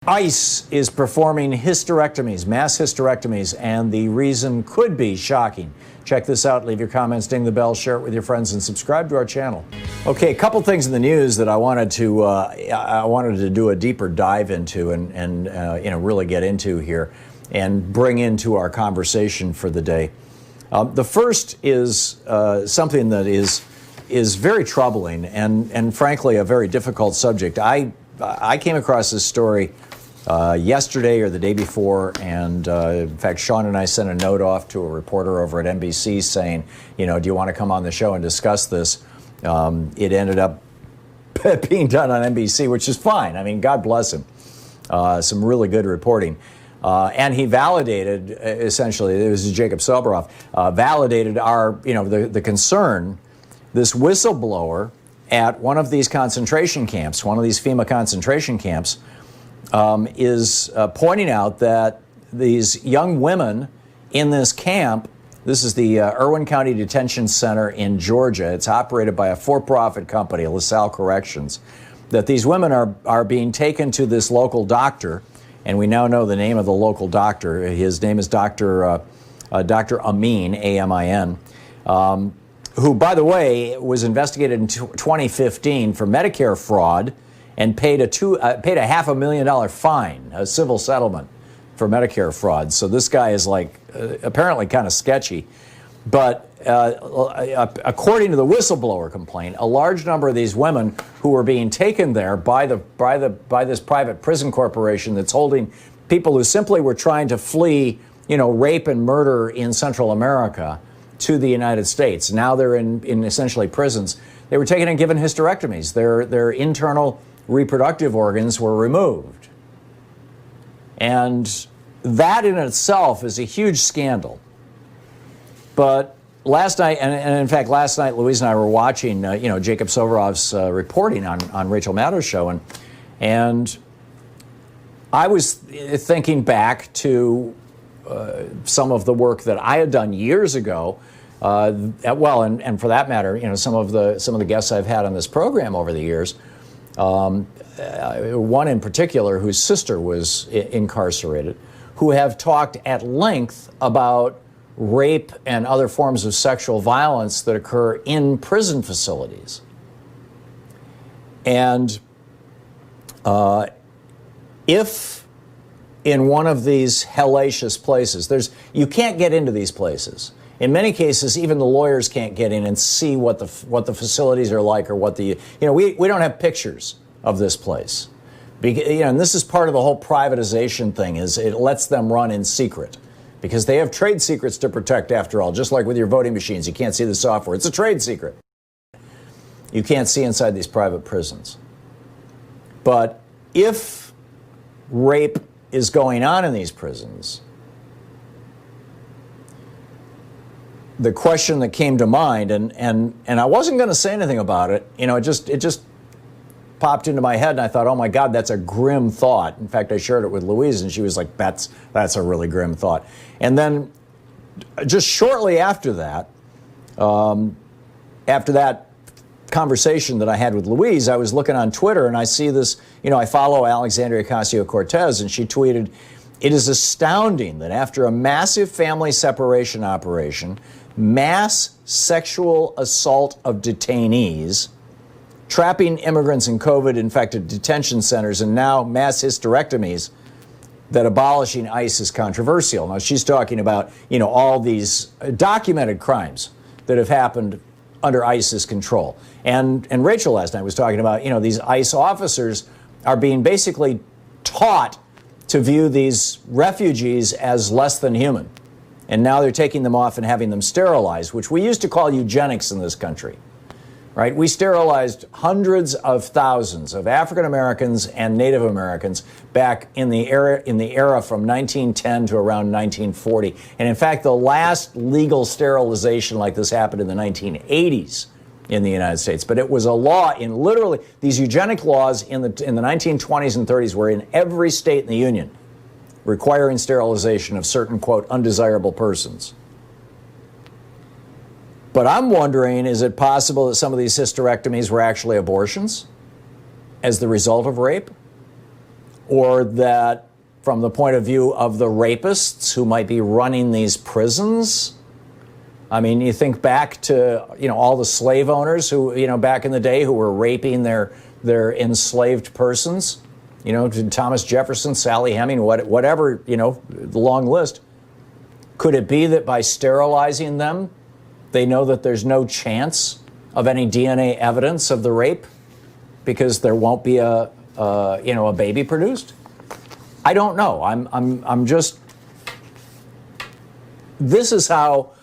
ICE is performing hysterectomies, mass hysterectomies, and the reason could be shocking. Check this out. Leave your comments, ding the bell, share it with your friends, and subscribe to our channel. Okay, a couple things in the news that I wanted to do a deeper dive into and really get into here and bring into our conversation for the day. The first is something that is very troubling and frankly a very difficult subject. I came across this story yesterday or the day before, and in fact, Sean and I sent a note off to a reporter over at NBC saying, do you want to come on the show and discuss this? It ended up being done on NBC, which is fine. I mean, God bless him. Some really good reporting. And he validated, essentially, it was Jacob Soboroff, validated our, the concern. This whistleblower at one of these concentration camps, one of these FEMA concentration camps, is pointing out that these young women in this camp, this is the Irwin County Detention Center in Georgia. It's operated by a for-profit company, LaSalle Corrections, that these women are being taken to this local doctor, and we now know the name of the local doctor. His name is Dr. Amin, A-M-I-N, who, by the way, was investigated in 2015 for Medicare fraud and paid a $500,000 fine, a civil settlement for Medicare fraud. So this guy is apparently kind of sketchy. But according to the whistleblower complaint, a large number of these women who were being taken there by this private prison corporation that's holding people who simply were trying to flee, rape and murder in Central America to the United States. Now they're in essentially prisons. They were taken and given hysterectomies. Their internal reproductive organs were removed. And that in itself is a huge scandal. But last night, and in fact last night, Louise and I were watching, Jacob Soboroff's reporting on Rachel Maddow's show, and I was thinking back to some of the work that I had done years ago. And for that matter, some of the guests I've had on this program over the years. One in particular, whose sister was incarcerated, who have talked at length about rape and other forms of sexual violence that occur in prison facilities. And if in one of these hellacious places, you can't get into these places. In many cases, even the lawyers can't get in and see what the facilities are like, or what we don't have pictures of this place. And this is part of the whole privatization thing, is it lets them run in secret. Because they have trade secrets to protect, after all. Just like with your voting machines, you can't see the software. It's a trade secret. You can't see inside these private prisons. But if rape is going on in these prisons, the question that came to mind, and I wasn't going to say anything about it, it just popped into my head, and I thought, oh my God, that's a grim thought. In fact, I shared it with Louise, and she was like, that's a really grim thought. And then just shortly after that conversation that I had with Louise, I was looking on Twitter, and I see this, I follow Alexandria Ocasio-Cortez, and she tweeted, "It is astounding that after a massive family separation operation, mass sexual assault of detainees, trapping immigrants in COVID-infected detention centers, and now mass hysterectomies, that abolishing ICE is controversial." Now, she's talking about, all these documented crimes that have happened under ICE's control. And Rachel last night was talking about, these ICE officers are being basically taught to view these refugees as less than human. And now they're taking them off and having them sterilized, which we used to call eugenics in this country. Right? We sterilized hundreds of thousands of African Americans and Native Americans back in the era from 1910 to around 1940. And in fact, the last legal sterilization like this happened in the 1980s in the United States. But it was a law in literally these eugenic laws in the 1920s and 30s were in every state in the Union, requiring sterilization of certain, quote, undesirable persons. But I'm wondering, is it possible that some of these hysterectomies were actually abortions as the result of rape? or that from the point of view of the rapists who might be running these prisons. I mean, you think back to, all the slave owners who, back in the day who were raping their enslaved persons, Thomas Jefferson, Sally Heming, whatever, the long list. Could it be that by sterilizing them, they know that there's no chance of any DNA evidence of the rape because there won't be a baby produced? I don't know. I'm just. This is how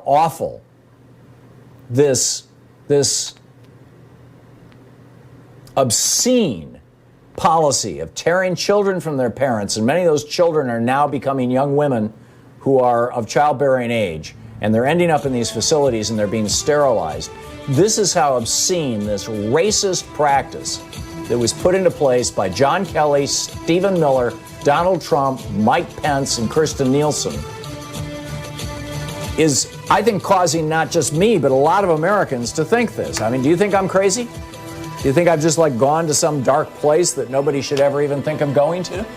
awful this obscene policy of tearing children from their parents, and many of those children are now becoming young women who are of childbearing age, and they're ending up in these facilities and they're being sterilized. This is how obscene this racist practice that was put into place by John Kelly, Stephen Miller, Donald Trump, Mike Pence, and Kirstjen Nielsen is, I think, causing not just me, but a lot of Americans to think this. I mean, do you think I'm crazy? Do you think I've just gone to some dark place that nobody should ever even think of going to?